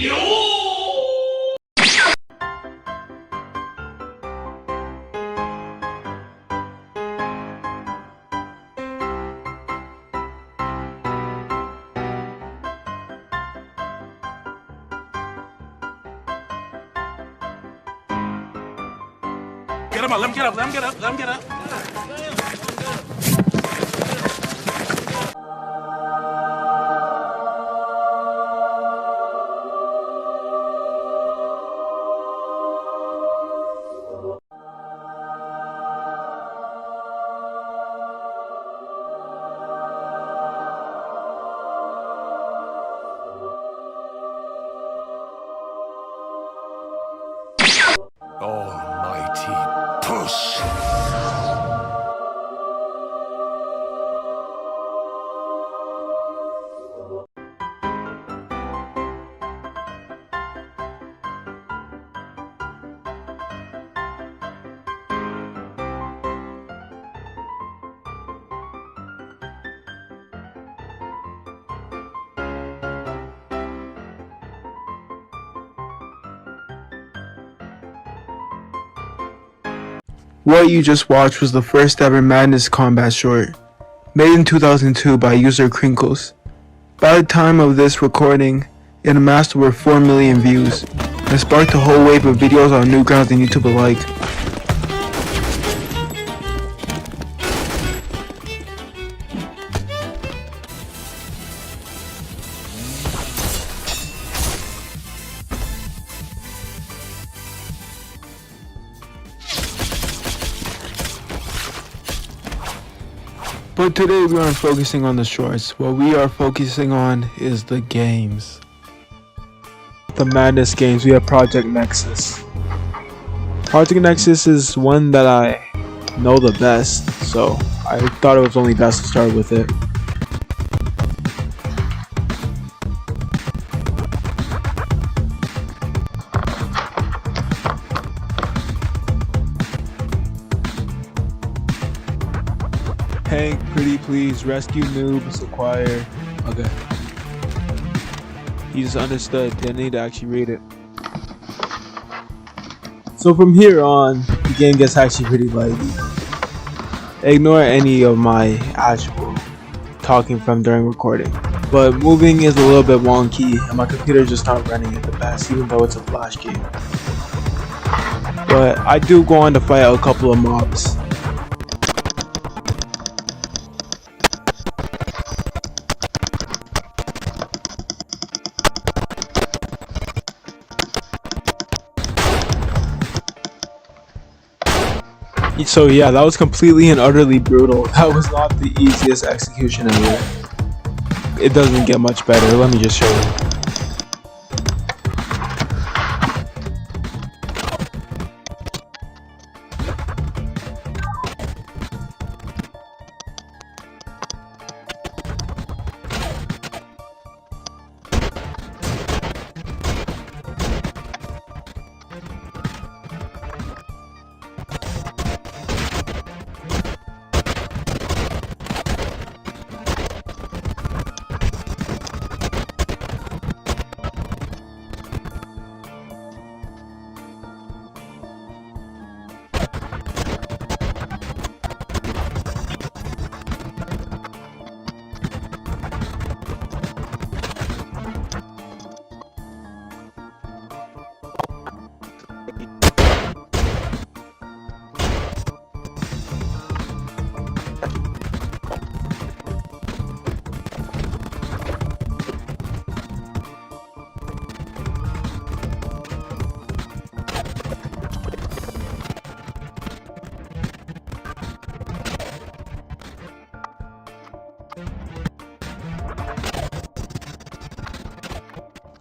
Get him up, let him get up, let him get up, let him get up. Almighty push. What you just watched was the first ever Madness combat short, made in 2002 by user Crinkles. By the time of this recording, it amassed over 4 million views, and sparked a whole wave of videos on Newgrounds and YouTube alike. But today we aren't focusing on the shorts. What we are focusing on is the games. The Madness games, we have Project Nexus. Project Nexus is one that I know the best, so I thought it was only best to start with it. Hank, pretty please, rescue noobs, acquire. Okay. He just understood, didn't need to actually read it. So from here on, the game gets actually pretty laggy. Ignore any of my actual talking from during recording. But moving is a little bit wonky, and my computer just not running at the best, even though it's a flash game. But I do go on to fight a couple of mobs. So yeah, that was completely and utterly brutal. That was not the easiest execution ever. It doesn't get much better. Let me just show you.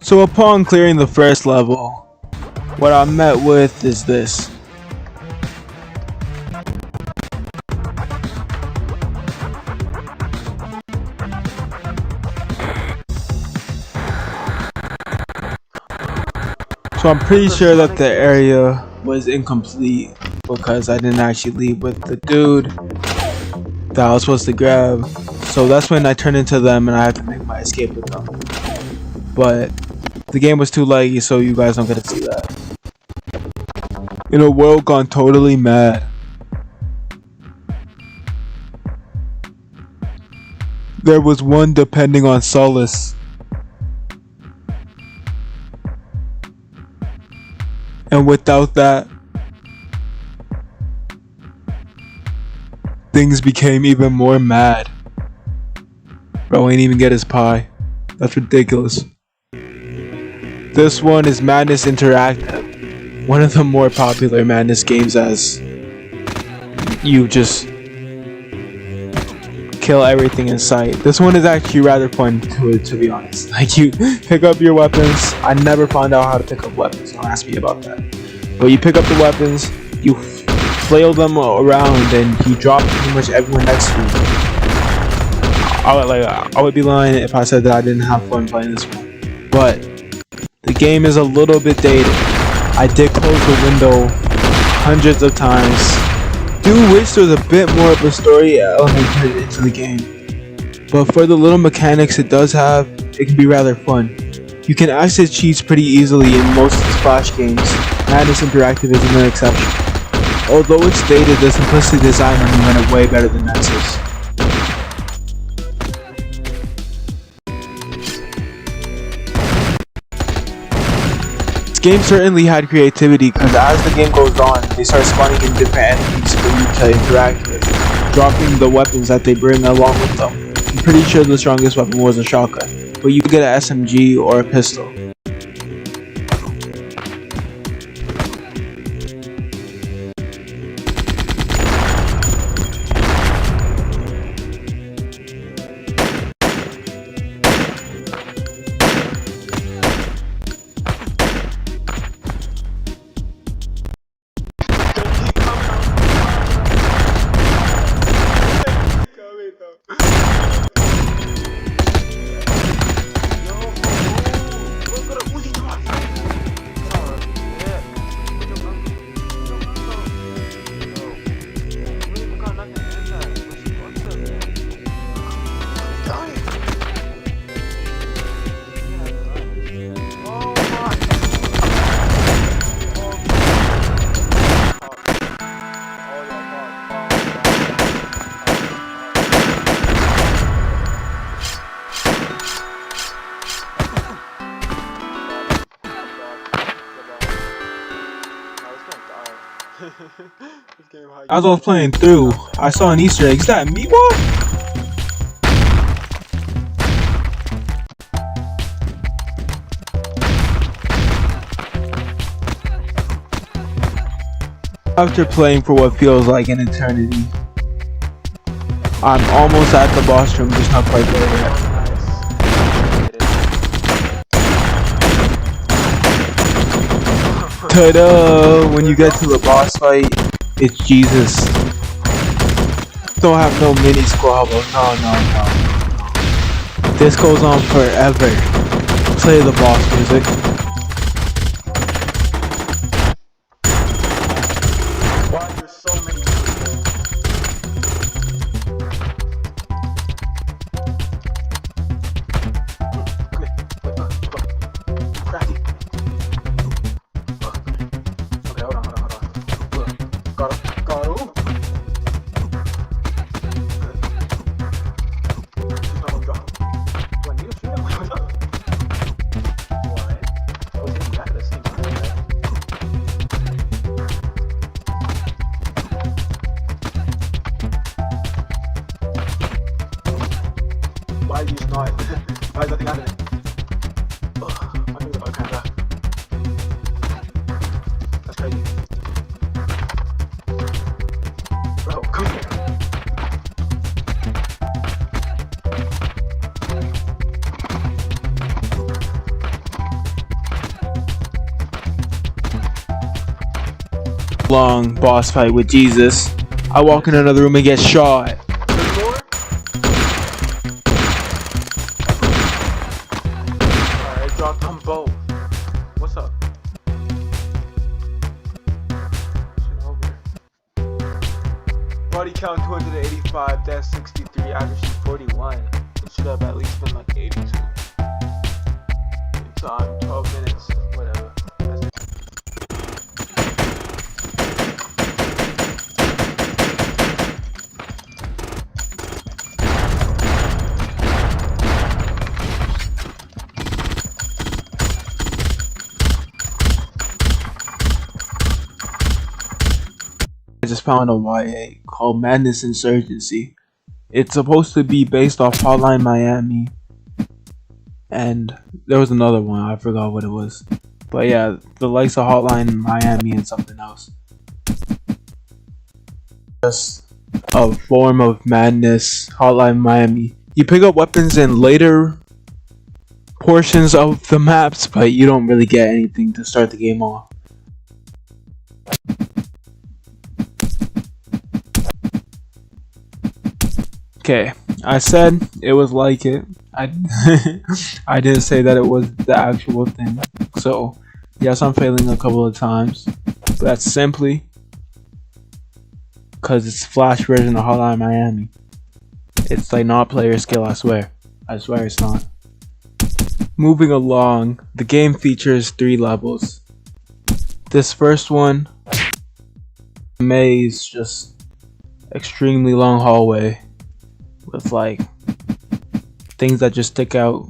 So upon clearing the first level, what I met with is this. So I'm pretty sure that the area was incomplete because I didn't actually leave with the dude that I was supposed to grab. So that's when I turned into them and I had to make my escape with them. But The game was too laggy, so you guys don't get to see that. In a world gone totally mad. There was one depending on solace. And without that, things became even more mad. Bro ain't even get his pie. That's ridiculous. This one is Madness Interactive. One of the more popular Madness games, as you just kill everything in sight. This one is actually rather fun to be honest. Like, you pick up your weapons. I never found out how to pick up weapons. Don't ask me about that. But you pick up the weapons, you flail them around, and you drop pretty much everyone next to you. I would be lying if I said that I didn't have fun playing this one. But the game is a little bit dated. I did close the window hundreds of times. Do wish there was a bit more of a story element put into the game. But for the little mechanics it does have, it can be rather fun. You can access cheats pretty easily in most of these Flash games. Madness Interactive isn't an exception. Although it's dated, the simplistic design on them ran it way better than Nexus. This game certainly had creativity, because as the game goes on, they start spawning in different enemies for you to interact with, dropping the weapons that they bring along with them. I'm pretty sure the strongest weapon was a shotgun, but you could get an SMG or a pistol. As I was playing through, I saw an Easter egg. Is that a meatball? After playing for what feels like an eternity, I'm almost at the boss room, just not quite there yet. Ta-da! When you get to the boss fight, it's Jesus. Don't have no mini squabble. No. This goes on forever. Play the boss music. Why are there so many? Why is nothing happening? My fingers are kinda. That's crazy. Bro, come here. Long boss fight with Jesus. I walk in another room and get shot. Both. What's up? Body count 285, death 63, accuracy 41. It should have at least been like 82. on 12 minutes, whatever. I just found a YA called Madness Insurgency. It's supposed to be based off Hotline Miami, and there was another one, I forgot what it was. But yeah, the likes of Hotline Miami and something else. Just a form of madness, Hotline Miami. You pick up weapons in later portions of the maps, but you don't really get anything to start the game off. Okay, I said it was like it. I I didn't say that it was the actual thing. So, yes, I'm failing a couple of times. But that's simply because it's Flash version of Hotline Miami. It's like not player skill, I swear. I swear it's not. Moving along, the game features 3 levels. This first one, maze, just extremely long hallway with like things that just stick out.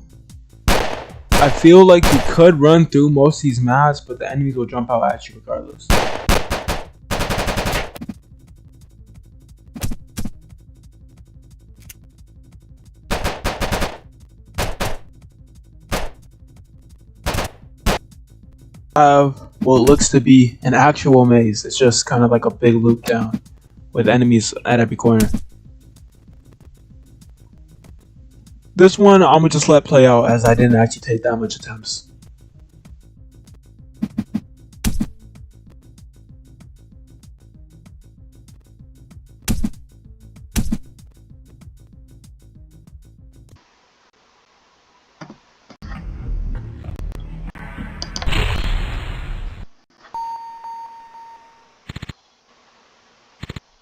I feel like you could run through most of these maps, but the enemies will jump out at you regardless. Have what looks to be an actual maze. It's just kind of like a big loop down with enemies at every corner. This one I'm gonna just let play out as I didn't actually take that much attempts.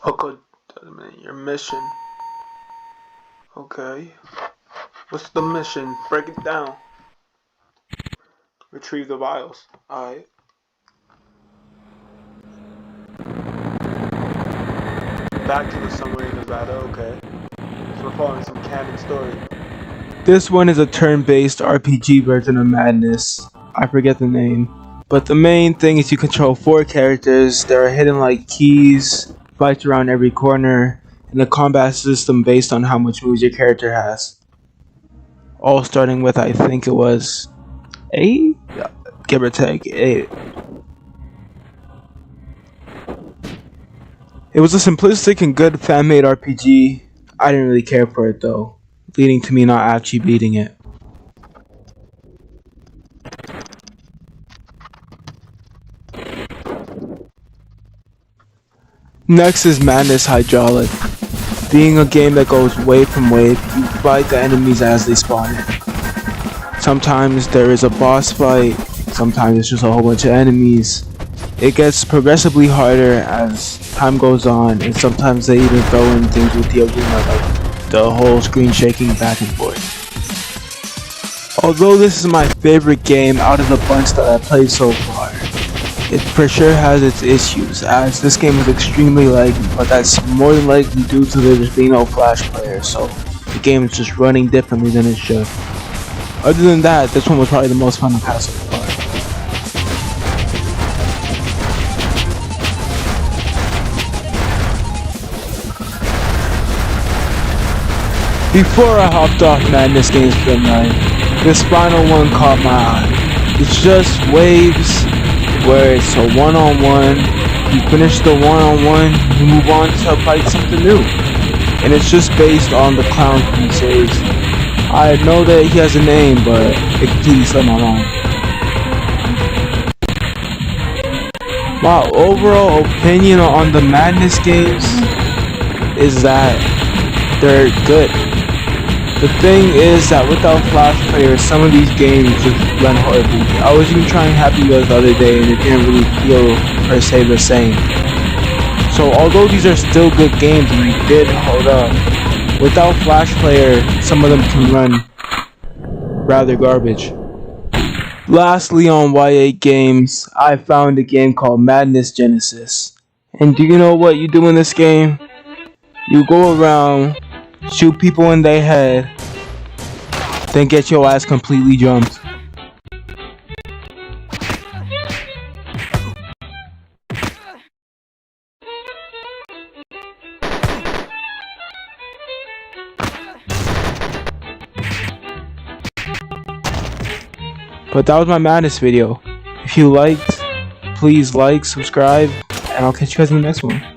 Okay, your mission. Okay. What's the mission? Break it down. Retrieve the vials. Alright. Back to the somewhere in Nevada, okay. So we're following some canon story. This one is a turn-based RPG version of Madness. I forget the name. But the main thing is you control 4 characters. There are hidden like keys, fights around every corner, and a combat system based on how much moves your character has. All starting with, I think it was 8? Yeah, give or take 8. It was a simplistic and good fan-made RPG. I didn't really care for it though, leading to me not actually beating it. Next is Madness Hydraulic. Being a game that goes wave from wave, you fight the enemies as they spawn. Sometimes there is a boss fight, sometimes it's just a whole bunch of enemies. It gets progressively harder as time goes on, and sometimes they even throw in things with the arena, like the whole screen shaking back and forth. Although this is my favorite game out of the bunch that I've played so far, it for sure has its issues, as this game is extremely laggy, but that's more than likely due to there just being no Flash player, so the game is just running differently than it should. Other than that, this one was probably the most fun to pass so far. Before I hopped off Madness games for the night, this final one caught my eye. It's just waves, where it's a one-on-one, you finish the one-on-one, you move on to fight something new. And it's just based on the clown from the series. I know that he has a name, but it completely slipped my mind. My overall opinion on the Madness games is that they're good. The thing is that without Flash players, some of these games just run horribly. I was even trying Happy Wheels the other day and it didn't really feel per se the same. So although these are still good games and they did hold up, without Flash player, some of them can run rather garbage. Lastly, on Y8 Games, I found a game called Madness Genesis. And do you know what you do in this game? You go around, shoot people in their head, then get your ass completely jumped. But that was my Madness video. If you liked, please like, subscribe, and I'll catch you guys in the next one.